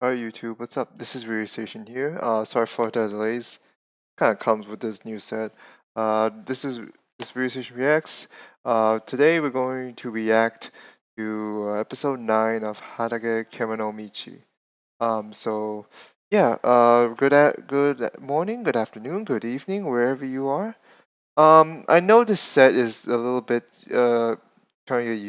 Hi YouTube, what's up? This is Radio Station here. Sorry for the delays. Kind of comes with this new set. This Radio Station Reacts. Today we're going to react to episode 9 of Hataage Kemono Michi. So yeah, good morning, good afternoon, good evening, wherever you are. I know this set is a little bit trying to get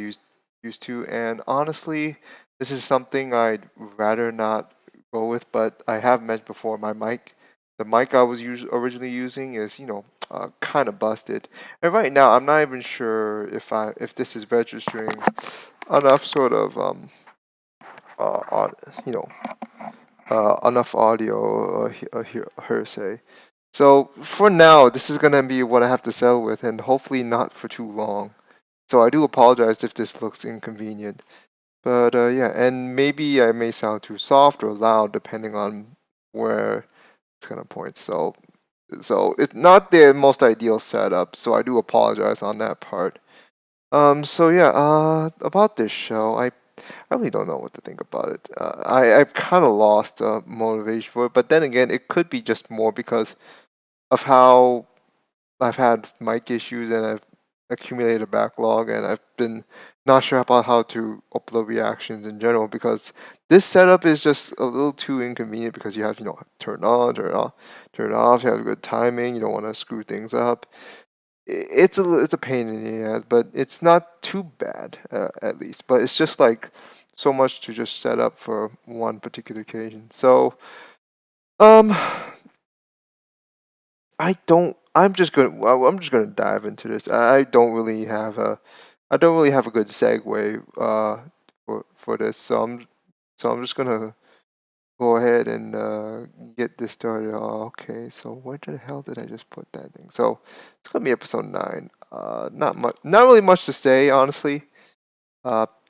used to, and honestly, this is something I'd rather not go with. But I have mentioned before, the mic I was originally using is, kind of busted, and right now I'm not even sure if this is registering enough sort of you know, enough audio hearsay. So for now, this is gonna be what I have to settle with, and hopefully not for too long. So I do apologize if this looks inconvenient. But yeah, and maybe I may sound too soft or loud depending on where it's gonna point. So it's not the most ideal setup. So I do apologize on that part. So yeah, about this show, I really don't know what to think about it. I've kind of lost motivation for it, but then again, it could be just more because of how I've had mic issues and I've accumulated a backlog, and I've been not sure about how to upload reactions in general because this setup is just a little too inconvenient because you have, turn on, turn off, turn off, you have good timing, you don't want to screw things up. It's a pain in the ass, but it's not too bad, at least. But it's just like so much to just set up for one particular occasion. So, um, I'm just gonna dive into this. I don't really have a good segue for this. So I'm just gonna go ahead and get this started. Oh, okay, so where the hell did I just put that thing? So it's gonna be episode 9. Not really much to say, honestly.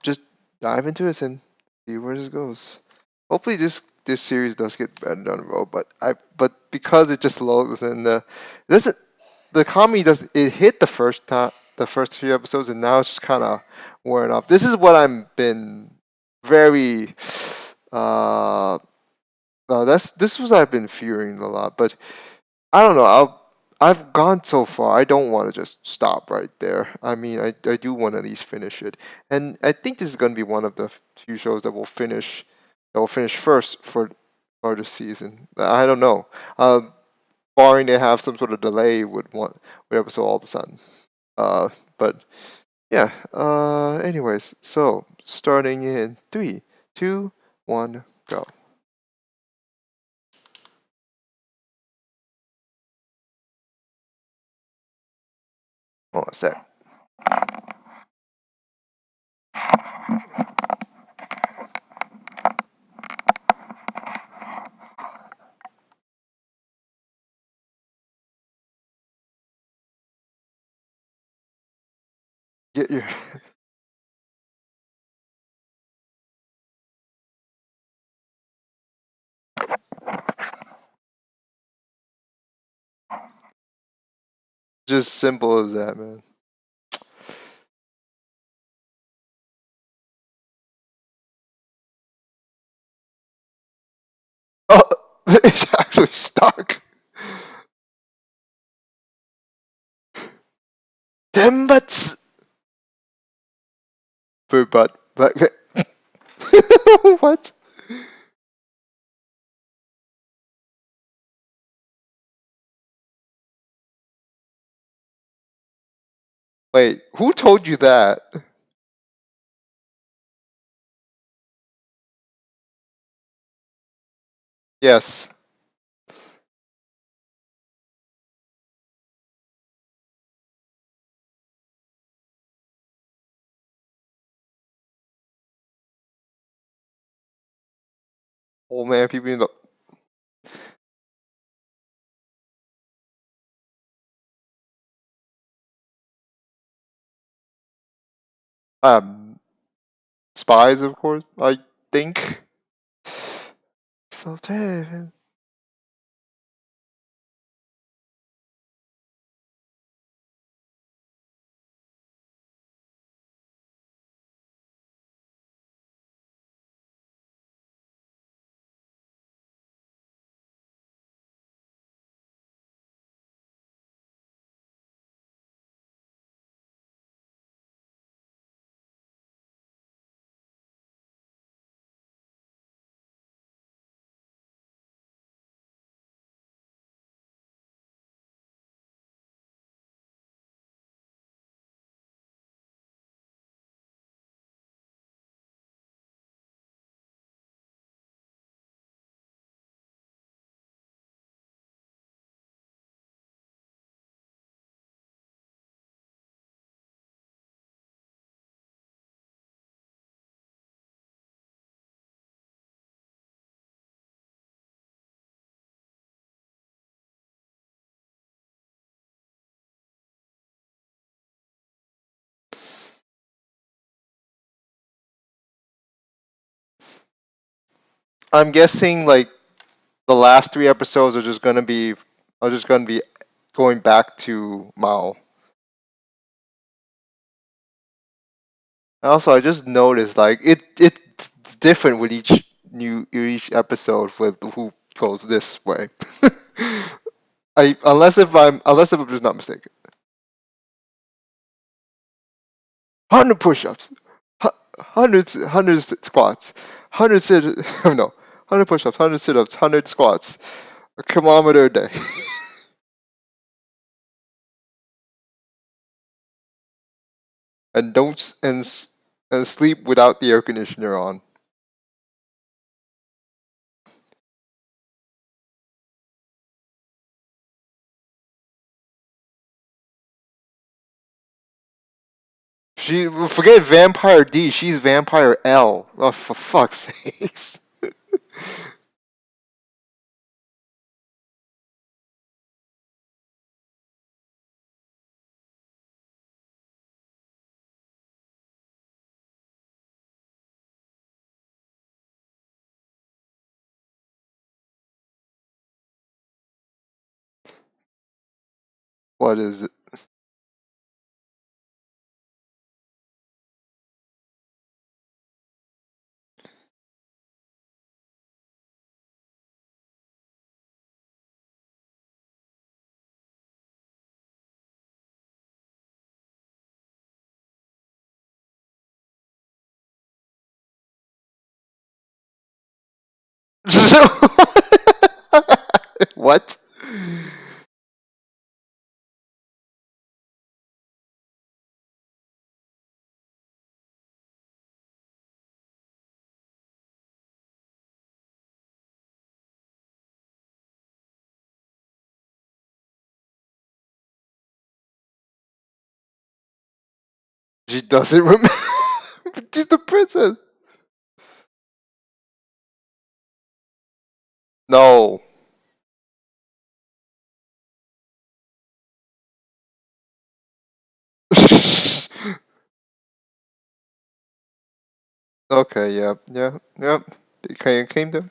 Just dive into this and see where this goes. Hopefully this series does get better down the road, but because it just loads and this the comedy does it hit the first few episodes, and now it's just kind of wearing off. This is what I've been very uh this was I've been fearing a lot, but I don't know. I've gone so far. I don't want to just stop right there. I mean, I do want to at least finish it, and I think this is going to be one of the few shows that will finish first for the season. I don't know. Barring they have some sort of delay with episode all of a sudden. Uh, but yeah. Anyways, so starting in 3, 2, 1, go. Hold on a sec. Get your just simple as that, man. Oh, it's actually stuck. Dembats. But what? Wait, who told you that? Yes. Oh man, people in the um spies, of course. I think. So damn. I'm guessing like the last three episodes are just gonna be going back to Mao. Also, I just noticed like it's different with each episode with who goes this way. I unless if I'm just not mistaken. 100 push-ups, hundred squats, 100 sit no 100 push-ups, 100 sit-ups, 100 squats, a kilometer a day, and don't s- and s- and sleep without the air conditioner on. She forget Vampire D. She's Vampire L. Oh, for fuck's sakes! What is it? What? She doesn't remember. She's the princess. No. Okay. Yeah. Yeah. Yep. Came to.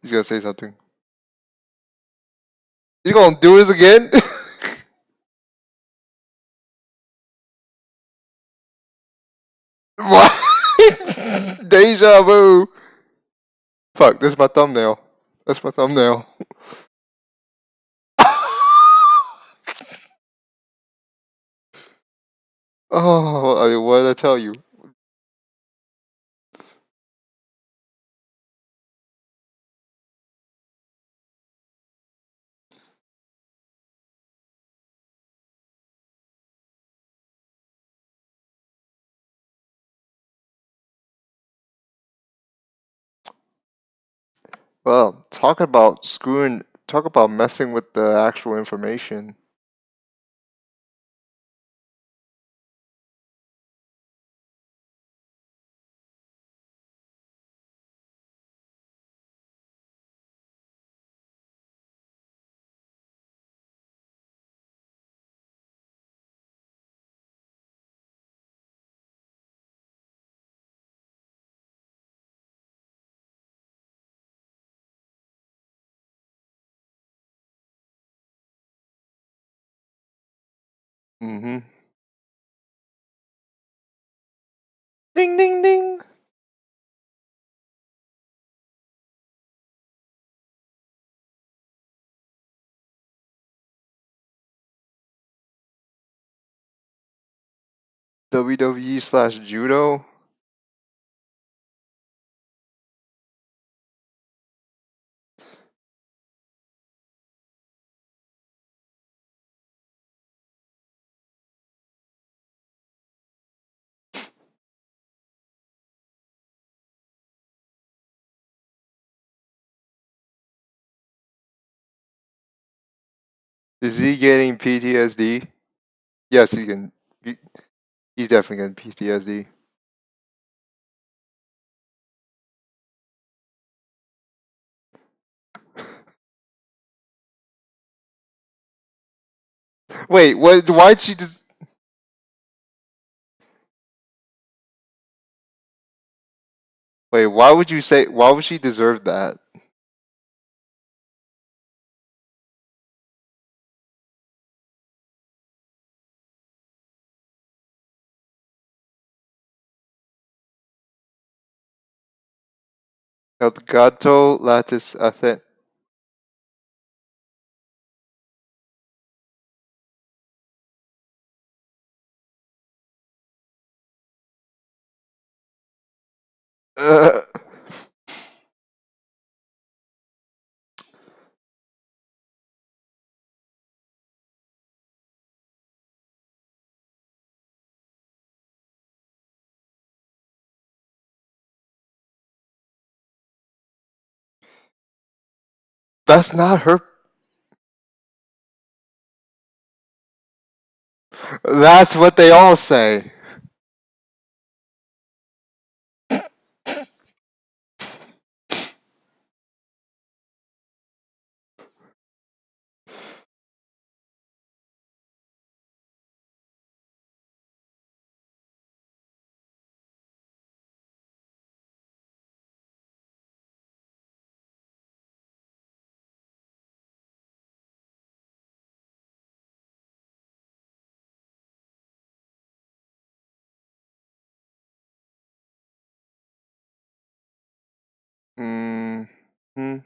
He's gonna say something. You gonna do this again? What? Deja vu. Fuck. This is my thumbnail. That's my thumbnail. Oh, what did I tell you? Well, talk about messing with the actual information. Mm-hmm. Ding, ding, ding. WWE/judo. Is he getting PTSD? Yes, he- he's definitely getting PTSD. Wait, what? Why'd she just? Wait, why would you say? Why would she deserve that? El gato latis Athen. Uh, that's not her. That's what they all say. Mm, hmm.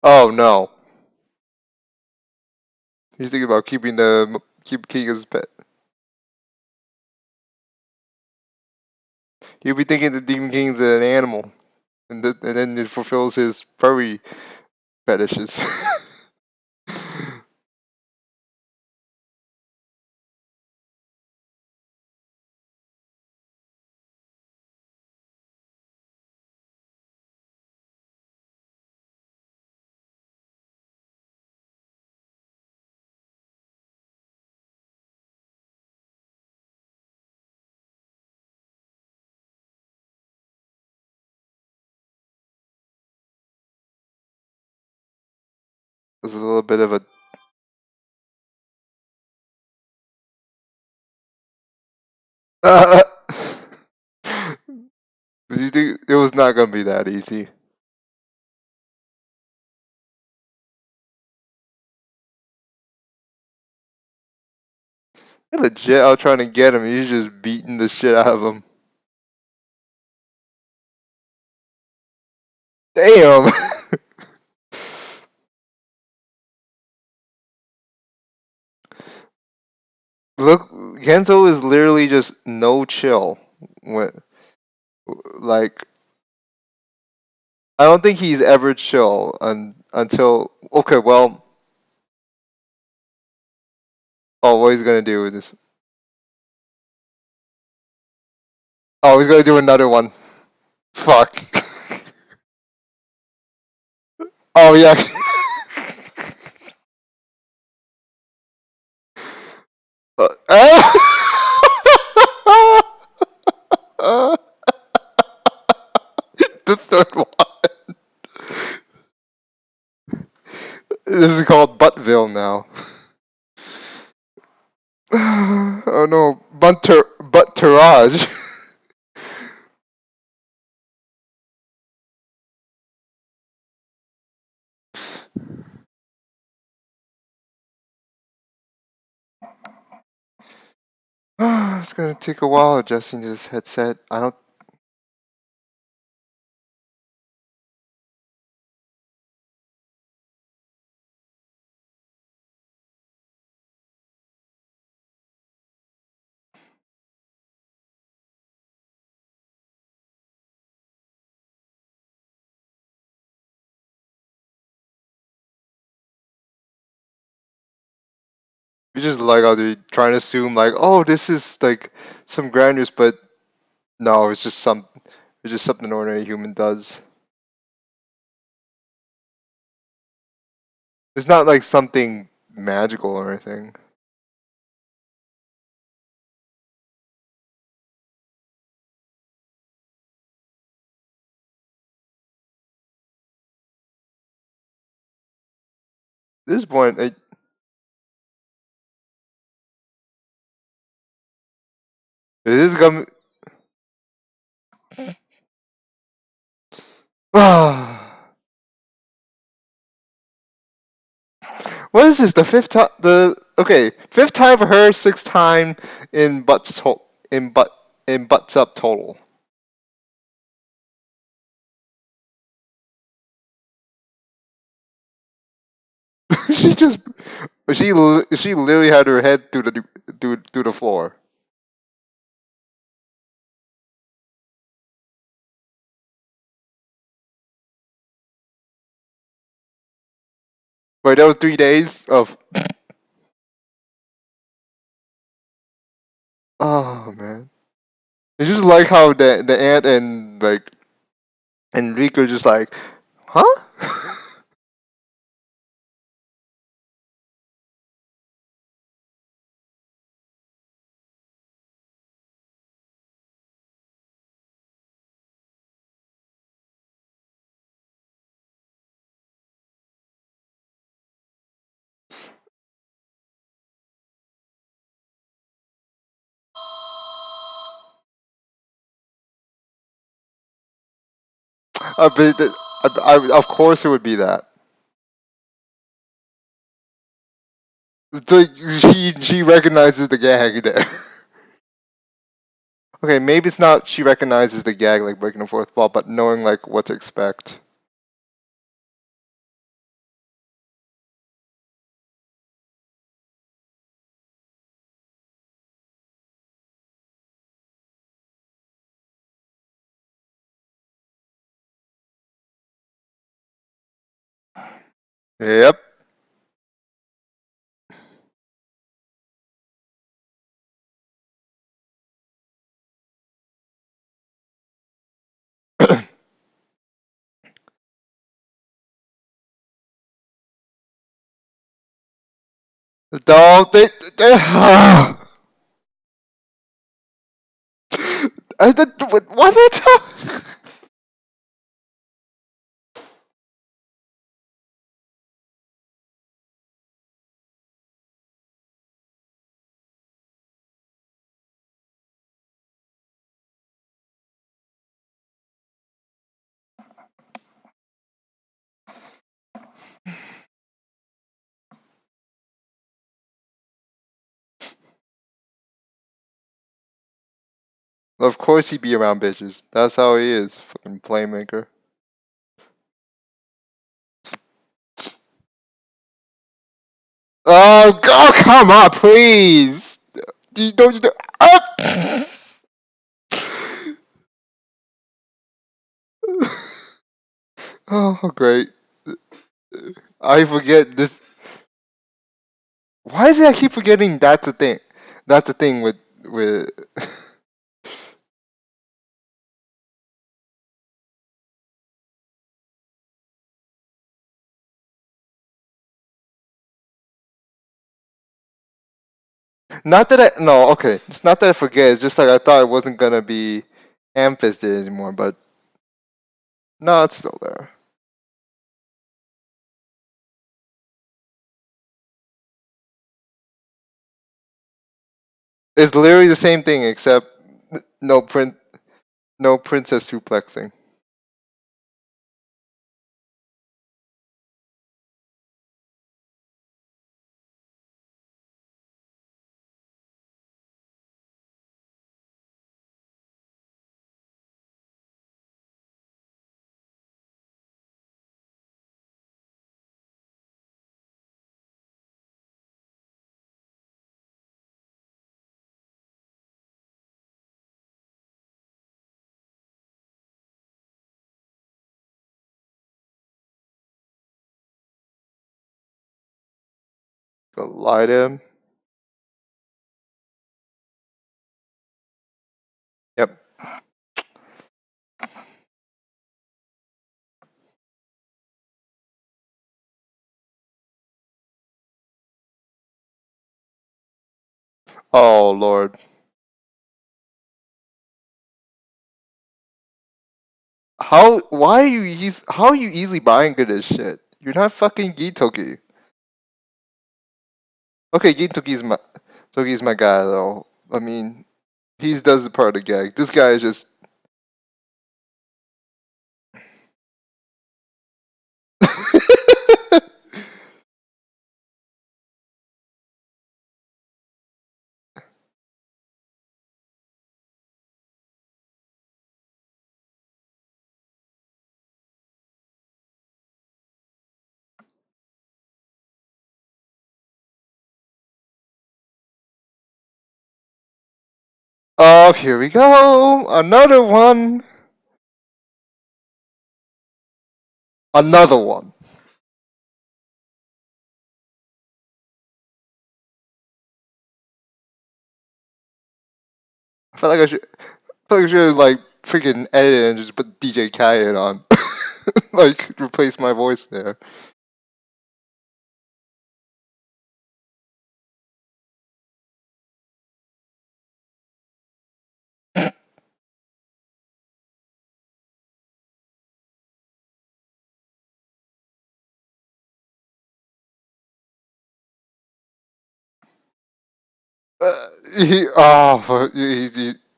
Oh no, he's thinking about keep King as pet. He'll be thinking the Demon King's an animal, and then it fulfills his furry fetishes. There's a little bit of a. You think it was not gonna be that easy? You're legit out trying to get him. He's just beating the shit out of him. Damn. Look, Genzo is literally just no chill. When, like, I don't think he's ever chill until. Okay, well, oh, what he's gonna do with this? Oh, he's gonna do another one. Fuck. Oh yeah. The third one. This is called Buttville now. Oh no, Butterage. It's gonna take a while adjusting to this headset. I don't. You just like how they're trying to assume like, oh, this is like some grand news, but no, it's just something an ordinary human does. It's not like something magical or anything. this point, this is gonna. What is this? The fifth time? Fifth time for her, sixth time in in butt in butts up total. she just she literally had her head through the floor. But that was 3 days of. Oh man, it's just like how the aunt and like Enrico just like, huh? Of course it would be that. So she recognizes the gag there. Okay, maybe it's not she recognizes the gag like breaking the fourth wall, but knowing like what to expect. Yep. Don't they I did what they Of course he be around bitches. That's how he is. Fucking playmaker. Oh, come on, please. You don't. You don't oh! Oh, great. I forget this. Why is it I keep forgetting that's a thing? That's a thing with. Not that I no okay. It's not that I forget. It's just like I thought it wasn't gonna be ham-fisted anymore, but no, it's still there. It's literally the same thing except no print, no princess suplexing. Go lie to him. Yep. Oh Lord. How? Why are you? How are you easily buying good as shit? You're not fucking Gitoki. Okay, Toki's my guy though. I mean, he does the part of the gag. This guy is just. Oh, here we go. Another one. Another one. I feel like I should. I feel like I should like freaking edit it and just put DJ Khaled on. Like replace my voice there.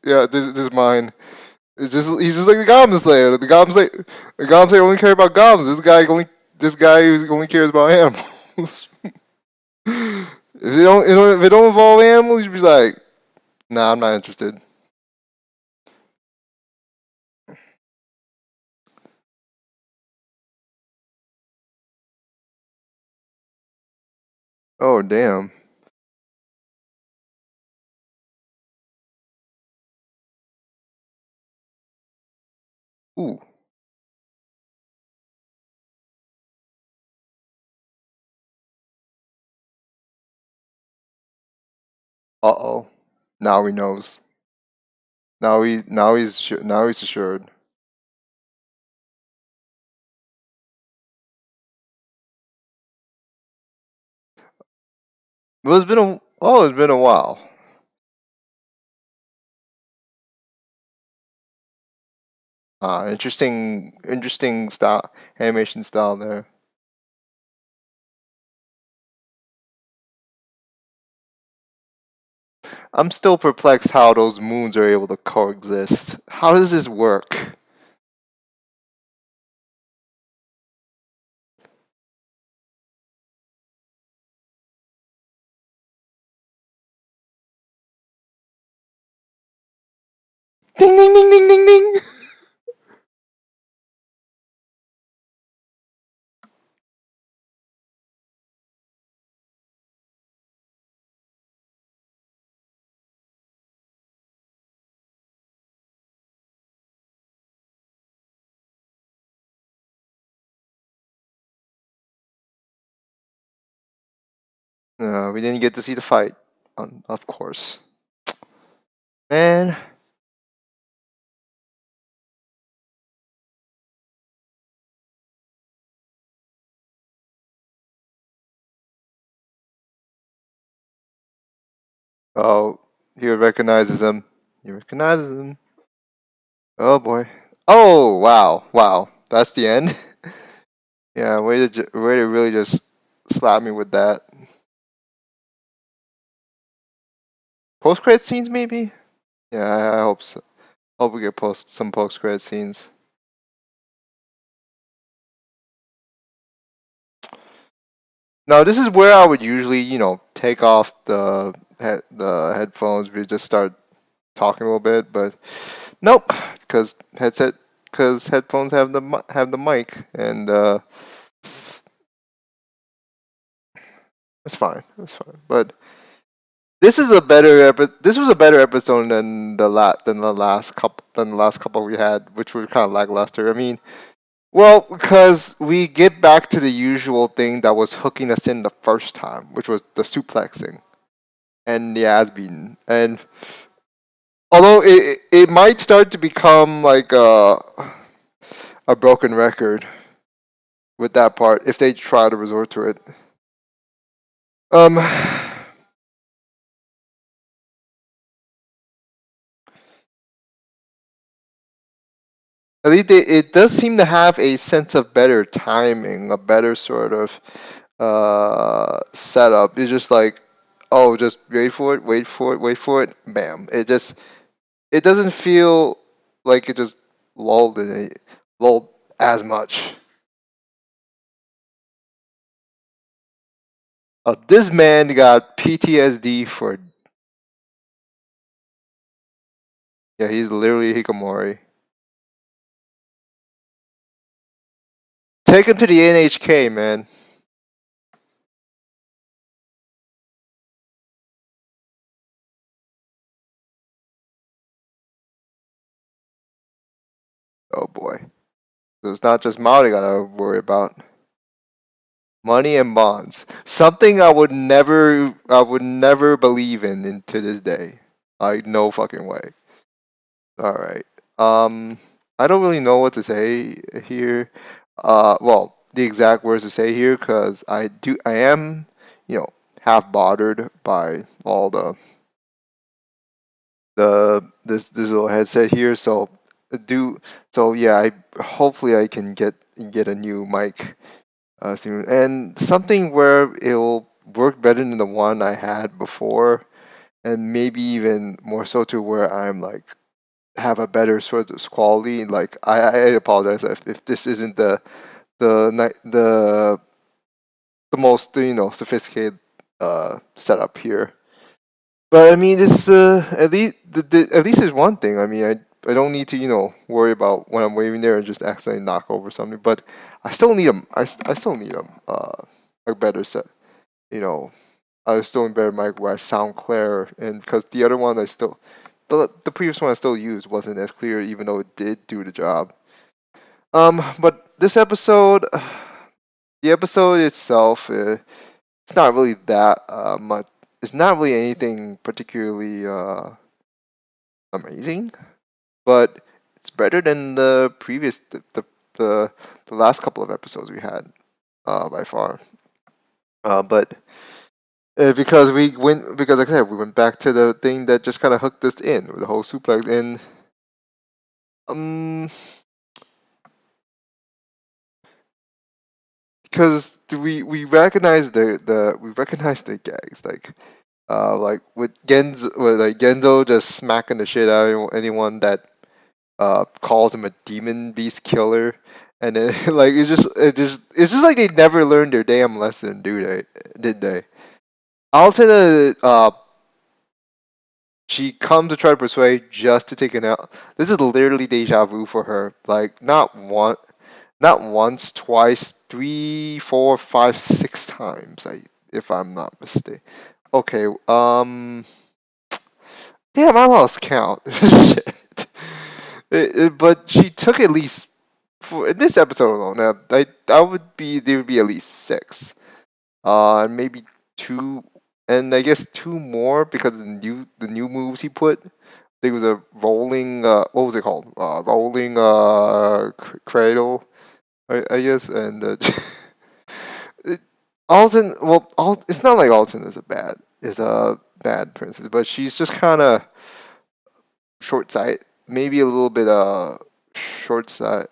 Yeah. This is mine. It's just he's just like the Goblin Slayer. The Goblin Slayer only care about goblins. This guy who only cares about animals. If it don't involve animals, you'd be like, nah, I'm not interested. Oh damn. Ooh. Uh oh. Now he knows. Now he's assured. Well, it's been a while. Interesting style animation style there. I'm still perplexed how those moons are able to coexist. How does this work? Ding ding ding ding ding ding. We didn't get to see the fight, of course. Man, oh, he recognizes him. He recognizes him. Oh boy. Oh wow, wow. That's the end. Yeah, way to really just slap me with that. Post credit scenes maybe. Yeah, I hope so. Hope we get some post credit scenes. Now this is where I would usually, take off the headphones. We just start talking a little bit, but nope, because headphones have the mic, and it's fine. It's fine. But this was a better episode than the last couple we had, which were kind of lackluster. I mean, well, because we get back to the usual thing that was hooking us in the first time, which was the suplexing and the ass beating. And although it might start to become like a broken record with that part if they try to resort to it. I think it does seem to have a sense of better timing, a better sort of setup. It's just like oh, just wait for it, wait for it, wait for it, bam. It doesn't feel like it just lulled as much. This man got PTSD for, yeah, he's literally Hikomori. Take him to the NHK, man. Oh boy. So it's not just Mao they gotta worry about. Money and bonds. Something I would never believe in to this day. Like no fucking way. All right. I don't really know what to say here. Well, the exact words to say here, because I am, you know, half bothered by all this little headset here. So do so yeah. I hopefully I can get a new mic soon, and something where it'll work better than the one I had before, and maybe even more so to where I'm like have a better sort of quality. Like I apologize if this isn't the the most sophisticated setup here. But I mean, it's at least there's one thing. I mean, I don't need to worry about when I'm waving there and just accidentally knock over something. But I still need I still need a better set. You know, I still need a better mic where I sound clear, and because the other one the previous one I still used wasn't as clear, even though it did do the job. But this episode, the episode itself, it's not really that much. It's not really anything particularly amazing, but it's better than the previous the, the last couple of episodes we had by far. But because like I said, we went back to the thing that just kind of hooked us in with the whole suplex, and um because we recognize we recognize the gags like with Genzo just smacking the shit out of anyone that calls him a demon beast killer, and then like it's just like they never learned their damn lesson, do they? Did they? Altena she comes to try to persuade just to take it out. This is literally deja vu for her. Like not once, twice, three, four, five, six times. If I'm not mistaken. Okay. Damn, I lost count. Shit. But she took at least for in this episode alone. I would be there would be at least six. Maybe two, and I guess two more because of the new moves he put. There was a rolling. What was it called? Rolling cradle, I guess. And it, Alton. Well, it's not like Alton is a bad princess, but she's just kind of short sight. Maybe a little bit short sight.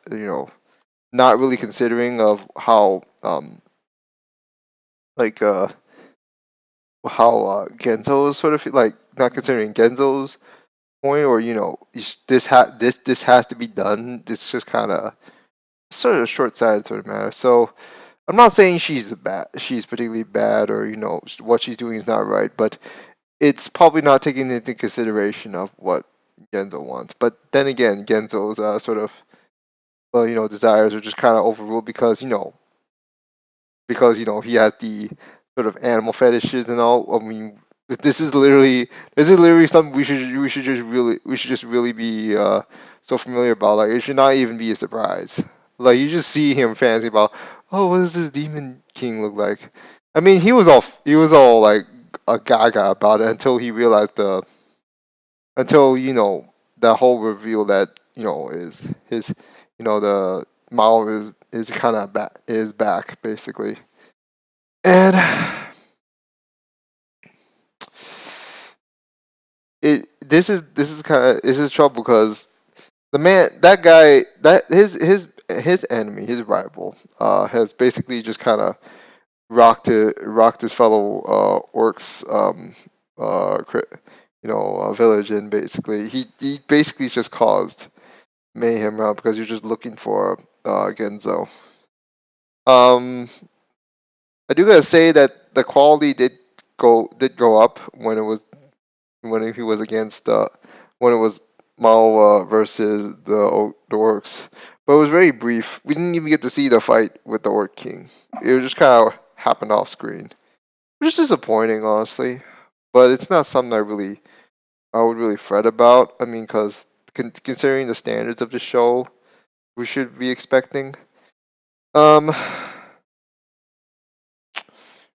Not really considering of how like how Genzo is sort of like not considering Genzo's point, or this has to be done. It's just kind of sort of short sighted sort of matter. So I'm not saying she's particularly bad, or what she's doing is not right, but it's probably not taking into consideration of what Genzo wants. But then again, Genzo's sort of desires are just kind of overruled because he has the sort of animal fetishes and all. I mean, this is literally something we should just really be so familiar about. Like it should not even be a surprise. Like you just see him fancy about, oh, what does this demon king look like? I mean, he was all like a gaga about it until he realized until that whole reveal that is his the Mao is kind of back basically. And this is kind of this is trouble because the man that guy that his enemy, his rival has basically just kind of rocked his fellow orcs village, and basically he basically just caused mayhem around because you're just looking for Genzo. Um, I do gotta say that the quality did go up when he was against when it was Mao versus the orcs, but it was very brief. We didn't even get to see the fight with the Orc King. It just kind of happened off screen, which is disappointing, honestly. But it's not something I would really fret about. I mean, because considering the standards of the show, we should be expecting. Um,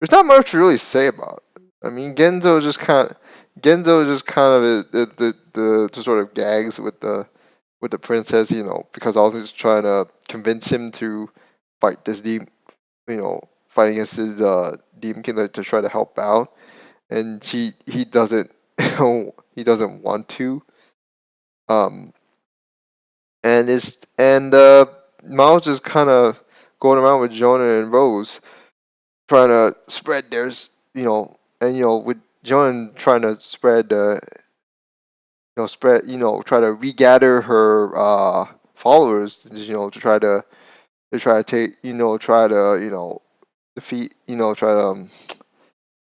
there's not much to really say about it. I mean, Genzo just kind of the sort of gags with the princess, because I was just trying to convince him to fight this fight against his demon king to try to help out, and he doesn't he doesn't want to. Um, and Mao's just kind of going around with Jonah and Rose trying to spread theirs, and with Jonah trying to try to regather her followers, to try to take, try to, defeat, try to,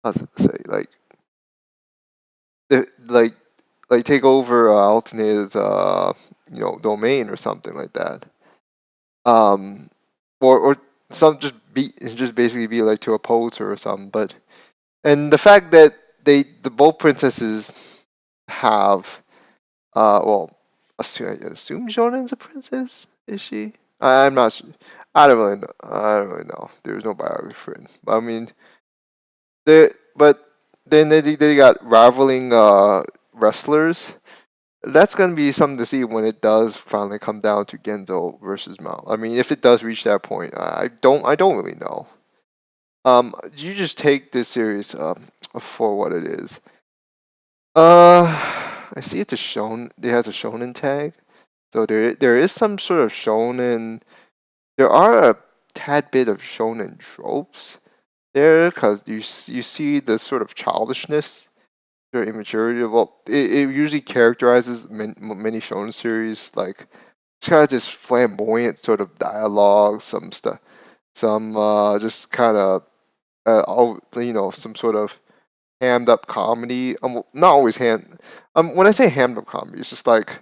how's it say, the, like take over Altena's, domain or something like that. Um, or some just basically be like to oppose her or something. And the fact that the both princesses have well, I assume Jonan's a princess. Is she? I'm not sure. I don't really know. I don't really know. There's no biography written. I mean, but then they got rivaling wrestlers. That's gonna be something to see when it does finally come down to Genzo versus Mao. I mean, if it does reach that point, I don't really know. You just take this series for what it is. Uh, I see it's a shonen. It has a shonen tag, so there is some sort of shonen. There are a tad bit of shonen tropes there because you see the sort of childishness, or immaturity. Well, it usually characterizes many shonen series like it's kind of just flamboyant sort of dialogue, some stuff, some just kind of some sort of hammed up comedy. Not always ham. When I say hammed up comedy, it's just like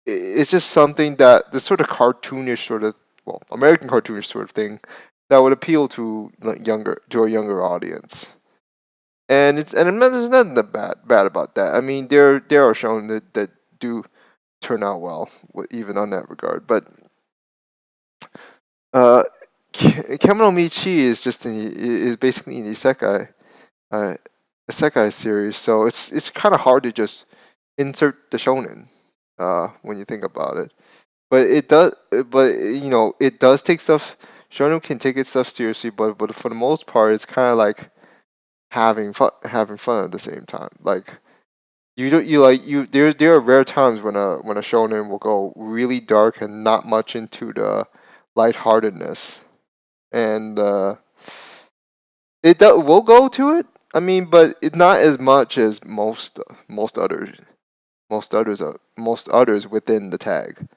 it's just something that the sort of cartoonish sort of, well, American cartoonish sort of thing that would appeal to a younger audience. There's nothing that bad about that. I mean, there are shown that do turn out well, even on that regard. But uh, Kemono Michi is basically an uh, isekai series, so it's kind of hard to just insert the shonen when you think about it. But it does take stuff. Shonen can take its stuff seriously, but for the most part, it's kind of like having fun at the same time. Like you don't you like you there are rare times when a shonen will go really dark and not much into the lightheartedness, and will go to it. I mean, but it not as much as most others within the tag.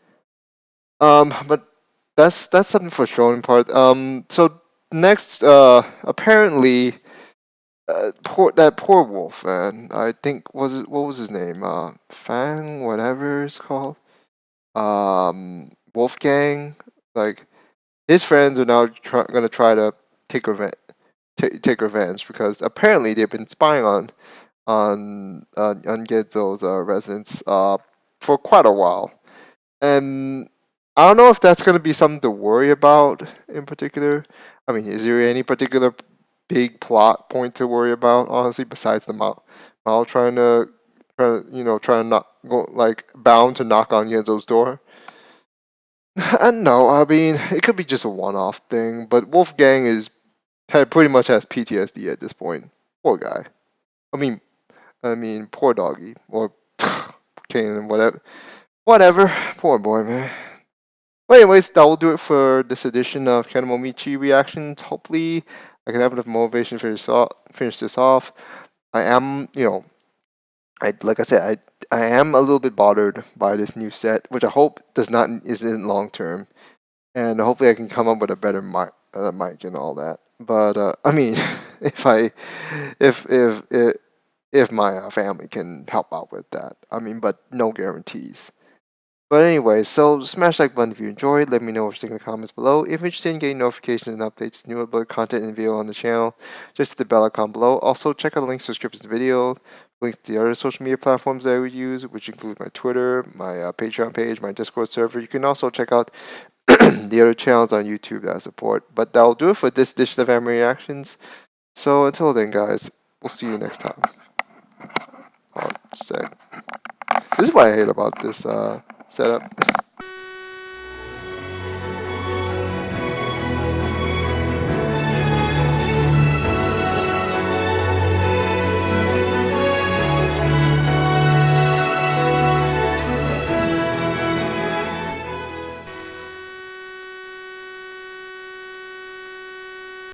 But that's something for showing part. So next, apparently, poor wolf, man. I think what was his name? Fang, whatever it's called. Wolfgang. Like his friends are now gonna try to take revenge. Take revenge because apparently they've been spying on Genzo's residence for quite a while. And I don't know if that's going to be something to worry about in particular. I mean, is there any particular big plot point to worry about, honestly, besides the Mao trying to not go like bound to knock on Yenzo's door? And no, I mean it could be just a one-off thing, but Wolfgang pretty much has PTSD at this point. Poor guy. I mean, poor doggy or Kane, whatever. Whatever. Poor boy, man. But anyways, that will do it for this edition of Michi Reactions. Hopefully, I can have enough motivation to finish this off. I am, like I said, I am a little bit bothered by this new set, which I hope does not isn't long term, and hopefully I can come up with a better mic and all that. But I mean, if I, if my family can help out with that, I mean, but no guarantees. But anyway, so smash like button if you enjoyed. Let me know what you think in the comments below. If you're interested in getting notifications and updates, new upload content and video on the channel, just hit the bell icon below. Also, check out the links to the description of the video, links to the other social media platforms that I would use, which include my Twitter, my Patreon page, my Discord server. You can also check out the other channels on YouTube that I support. But that'll do it for this edition of Anime Reactions. So until then, guys, we'll see you next time. Oh, sick. This is what I hate about this setup.